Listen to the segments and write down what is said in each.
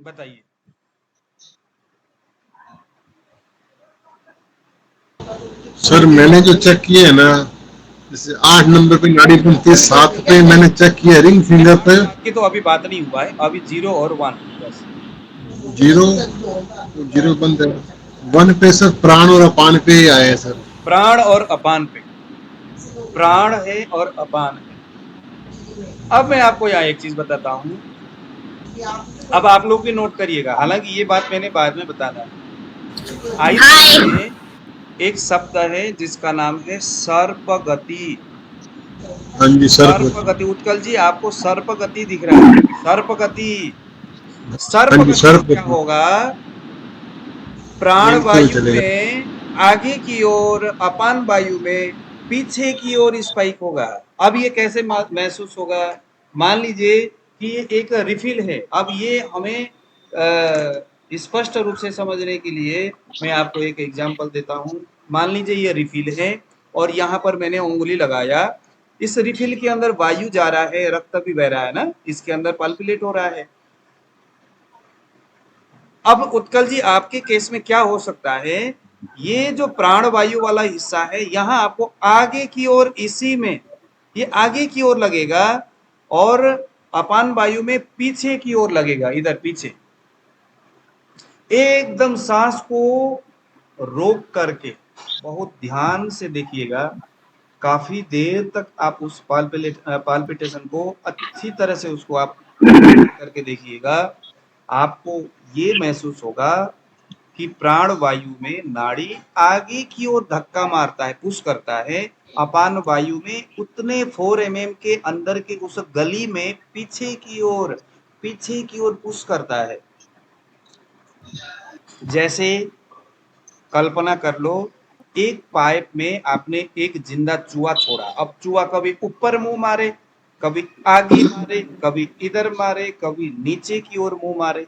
बताइए। सर मैंने जो चेक किया है ना, जैसे 8 नंबर पे नाड़ी बनती है, 7 पे मैंने चेक किया रिंग नहीं, फिंगर 8 पे। 7 की तो अभी बात नहीं हुआ है, अभी 0 और 1 बस। जीरो, जीरो बंद है। 1 पे सर प्राण और अपान पे ही आए हैं सर। प्राण और अपान पे, प्राण है और अपान है। अब मैं आपको यहाँ एक चीज बताता हूँ, अब आप लोग भी नोट करिएगा, हालांकि ये बात मैंने बाद में बताना है। आयुर्वेद में एक शब्द है जिसका नाम है सर्पगति। हाँ जी सर। सर्पगति, उत्कल जी आपको सर्पगति दिख रहा है, सर्पगति। हाँ जी सर्पगति सर। में क्या होगा, प्राण लिंक तो वायु चलेगा। में आगे की ओर, अपान वायु में पीछे की ओर स्पाइक होगा। अब ये कैसे महसूस होगा, मान लीजिए कि ये एक रिफिल है। अब ये हमें स्पष्ट रूप से समझने के लिए मैं आपको एक एग्जांपल देता हूँ। मान लीजिए ये रिफिल है और यहाँ पर मैंने उंगली लगाया, इस रिफिल के अंदर वायु जा रहा है, रक्त भी बह रहा है ना, इसके अंदर पल्पिलेट हो रहा है। अब उत्कल जी आपके केस में क्या हो सकता है, ये जो प्राण वायु वाला हिस्सा है यहां आपको आगे की ओर, इसी में ये आगे की ओर लगेगा, और अपान वायु में पीछे की ओर लगेगा, इधर पीछे। एकदम सांस को रोक करके बहुत ध्यान से देखिएगा, काफी देर तक आप उस पाल्पिटेशन को अच्छी तरह से उसको आप करके देखिएगा। आपको ये महसूस होगा कि प्राण वायु में नाड़ी आगे की ओर धक्का मारता है, पुश करता है। अपान वायु में उतने 4 mm के अंदर के उस गली में पीछे की ओर पुश करता है। जैसे कल्पना कर लो, एक पाइप में आपने एक जिंदा चूहा छोड़ा, अब चूहा कभी ऊपर मुंह मारे, कभी आगे मारे, कभी इधर मारे, कभी नीचे की ओर मुंह मारे,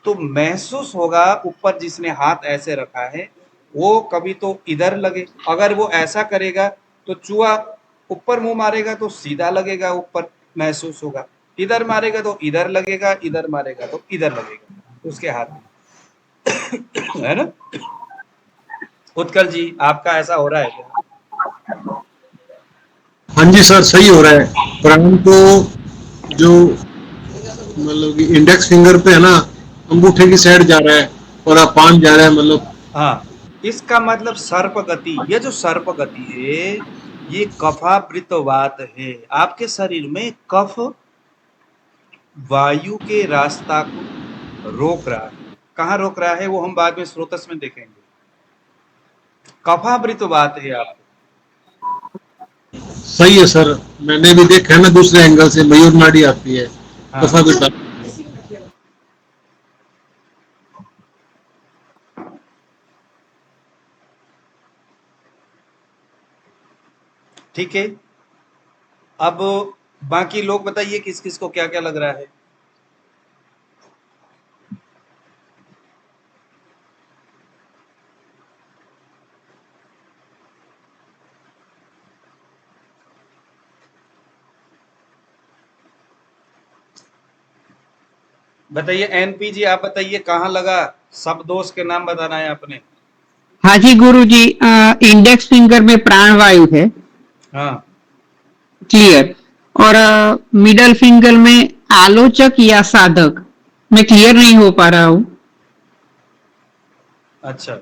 तो महसूस होगा ऊपर जिसने हाथ ऐसे रखा है वो कभी तो इधर लगे, अगर वो ऐसा करेगा तो चूहा ऊपर मुंह मारेगा तो सीधा लगेगा, ऊपर महसूस होगा, इधर मारेगा तो इधर लगेगा, इधर मारेगा तो इधर लगेगा उसके हाथ में, है ना। उत्कल जी आपका ऐसा हो रहा है क्या? हाँ जी सर, सही हो रहा है। प्राण तो जो मतलब कि इंडेक्स फिंगर पे है ना, अंगूठे की साइड जा रहा है, और अपान जा रहा है मतलब। हाँ, इसका मतलब सर्प गति, ये जो सर्प गति है ये कफावृत वात है। आपके शरीर में कफ वायु के रास्ता को रोक रहा है। कहाँ रोक रहा है वो हम बाद में स्रोतस में देखेंगे। कफावृत बात है आपको। सही है सर। मैंने भी देखा है ना, दूसरे एंगल से मयूर नाड़ी आती है, हाँ, कफा बेटा। ठीक है। अब बाकी लोग बताइए किस किस को क्या क्या लग रहा है। बताइए एनपी जी, आप बताइए कहाँ लगा, सब दोस्त के नाम बताना है आपने। हाँ जी गुरु जी, इंडेक्स फिंगर में प्राण वायु है, हाँ, क्लियर। और मिडल फिंगर में आलोचक या साधक, मैं क्लियर नहीं हो पा रहा हूँ। अच्छा,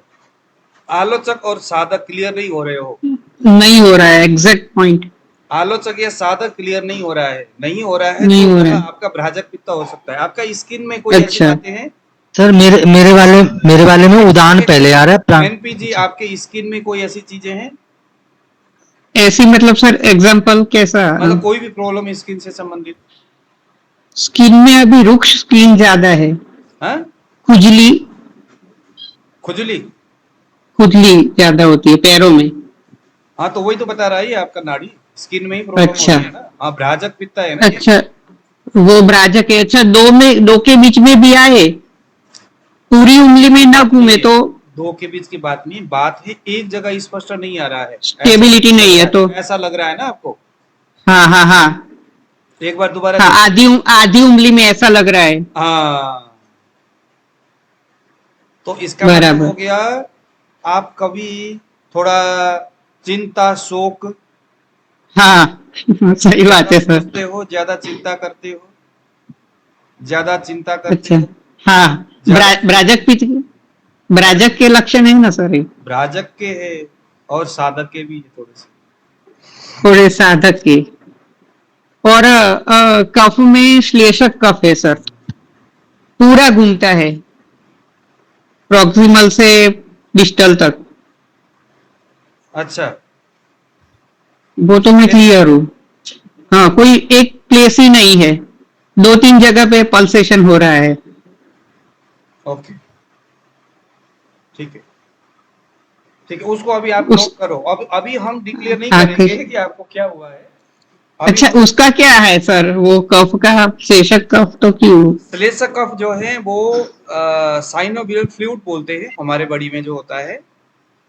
आलोचक और साधक क्लियर नहीं हो रहे हो। नहीं हो रहा है एग्जैक्ट पॉइंट। आलोचक या साधक क्लियर नहीं हो रहा है, नहीं हो रहा है नहीं तो हो रहा दादा है। आपका भ्राजक पित्त हो सकता है। आपका स्किन में कोई ऐसी अच्छा। बातें हैं? सर मेरे वाले में उदान आपके पहले आ रहा है प्राण। एनपी जी आपके स्किन में कोई ऐसी चीजें हैं, ऐसी मतलब सर एग्जाम्पल कैसा? मतलब कोई भी प्रॉब्लम स्किन से संबंधित? स्किन में अभी रुक्ष स्किन ज्यादा है, हाँ, खुजली, खुजली। खुजली ज्यादा होती है पैरों में। हाँ तो वही तो बता रहा है, ये आपका नाड़ी स्किन में ही प्रॉब्लम हो अच्छा। रही है ना। हाँ, भ्राजक पित्त है ना ये। अच्छा, वो ब्राजक है। अच्छा, दो के बीच में भी आए, पूरी उंगली में ना बात नहीं घूमे है, तो दो के बीच की बात नहीं, बात है एक जगह स्पष्ट नहीं आ रहा है, ऐसा स्टेबिलिटी आपको लग नहीं रहा है है, तो। ऐसा लग रहा है ना आपको। हाँ हाँ हाँ। एक बार दोबारा हाँ, देखिए। आधी उंगली में ऐसा लग रहा है। हाँ, तो इसका मतलब हो बराबर। गया आप कभी थोड़ा चिंता शोक हाँ सही बात ज्यादा है सर। सोचते हो, ज्यादा चिंता करते हो, ज्यादा चिंता करते अच्छा। हो, हाँ, ज्यादा सोचते ब्राजक हो। पिच ब्राजक के लक्षण है ना सर ये? भ्राजक के है और साधक के भी है थोड़े से। थोड़े साधक के। और कफ में श्लेषक कफ है सर, पूरा घूमता है प्रॉक्सिमल से डिस्टल तक। अच्छा, वो तो मैं श्लेषक क्लियर है। हूँ। हाँ, कोई एक प्लेस ही नहीं है, दो तीन जगह पे पल्सेशन हो रहा है। ओके, ठीक है, ठीक है, उसको अभी आप उस नोट करो। अब अभी हम डिक्लेयर नहीं आखिर करेंगे कि आपको क्या हुआ है। अभी अच्छा, हम उसका क्या है सर, वो कफ का शेषक कफ तो क्यों? श्लेषक कफ जो है वो साइनोवियल फ्लूइड बोलते हैं, हमारे बॉडी में जो होता है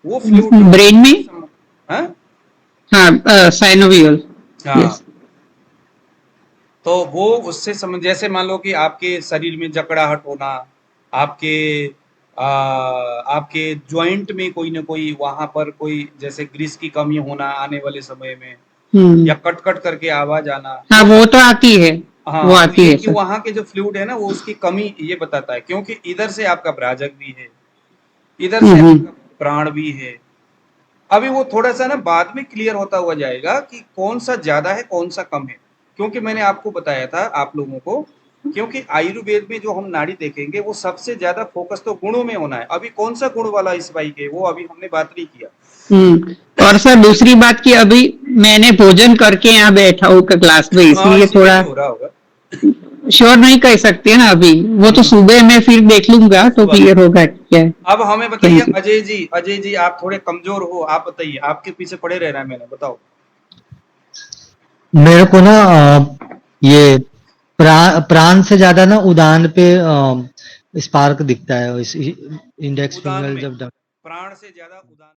वो फ्लूइड जो है ब्रेन उससे में? हाँ, हाँ, साइनोवियल। हाँ, यस। तो वो उससे जैसे मान लो कि आपके शरीर में जकड़ाहट होना, आपके आपके जॉइंट में कोई ना कोई वहां पर कोई जैसे ग्रीस की कमी होना आने वाले समय में, हम्म। या कट कट करके आवाज आना, हाँ, वो वो सब। तो आती है। वो हाँ, तो आती है ये सर। वहां के जो फ्लूइड है ना वो उसकी कमी ये बताता है, क्योंकि इधर से आपका भ्राजक भी है, इधर से हम्म। आपका प्राण भी है। अभी वो थोड़ा-सा ना बाद में क्लियर होता हुआ जाएगा कि कौन-सा ज़्यादा है, कौन-सा कम है। क्योंकि मैंने आपको बताया था आप लोगों को, क्योंकि आयुर्वेद में जो हम नाड़ी देखेंगे वो सबसे ज़्यादा फ़ोकस तो गुणों में होना है। अभी कौन-सा गुण वाला स्पाइक है वो अभी हमने बात नहीं किया। और सर दूसरी बात की, अभी मैंने भोजन करके यहाँ बैठा हूँ क्लास में, हाँ, इसलिए इसीलिए थोड़ा भी हो रहा होगा। श्योर नहीं कह सकते ना अभी। वो तो हुँ, सुबह में फिर देख लूंगा तो सुबह। क्लियर होगा क्या है। अब हमें क्या बताइए है। अजय जी आप थोड़े कमज़ोर हो, आप बताइए, आपके पीछे पड़े रहना है मैंने, बताओ। मेरे को ना ये प्राण से ज्यादा ना उदान पे स्पार्क दिखता है इस इंडेक्स उदान फिंगर में, जब प्राण से ज़्यादा उदान